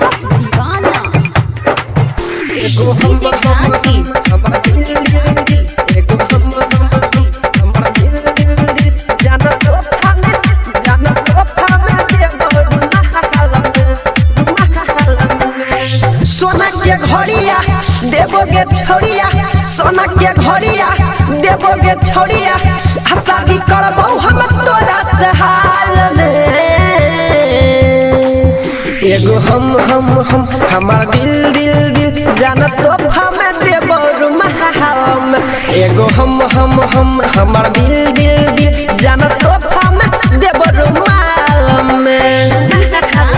दीवाना एगो हम हमारा दिल एगो हम हमारा दिल जाना तो फामे सोना के घड़िया देवोगे छोड़िया सोना के घड़िया देवोगे छोड़िया शादी करबो हम तोरा से हाल में एगो हम हमार दिल जाना तो फामे देबो रुमाल में एगो हम हमार दिल जाना तो फामे देबो रुमाल में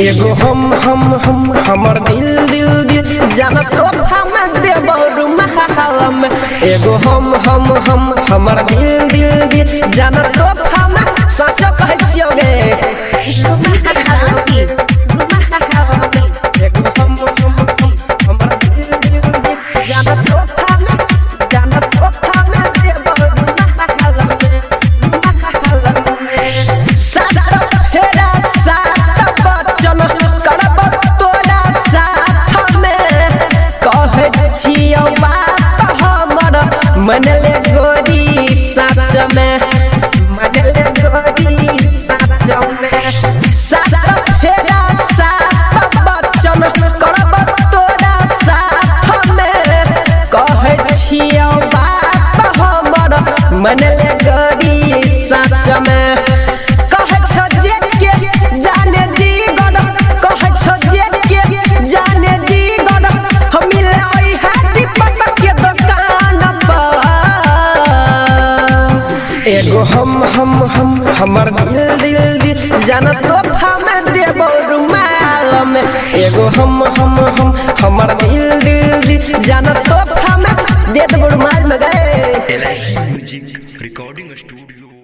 एगो हम हमार दिल जाना तो फामे देबो रुमाल में एगो हम हमार दिल जाना तो फामे सच कहै छियो गे एगो हम हमार दिल जाना तो फामे देबो रुमाल में सादा फेरा छियो बात हमर मन ले गोरी सच में मन ले गोरी सच में सादा फेरा सात बचन करब तोरा साथ में कहै छियो बात हमर मन ले गोरी सच में कहै छ जे के जाने जीवन कहै छ जे के जाने जीवन हम मिले एगो हम हमार दिल जाना तो फामे देबो रुमाल में एगो हम हमार दिल जाना तो फामे दे देबो रुमाल में गए LIC म्यूजिक रिकॉर्डिंग स्टूडियो।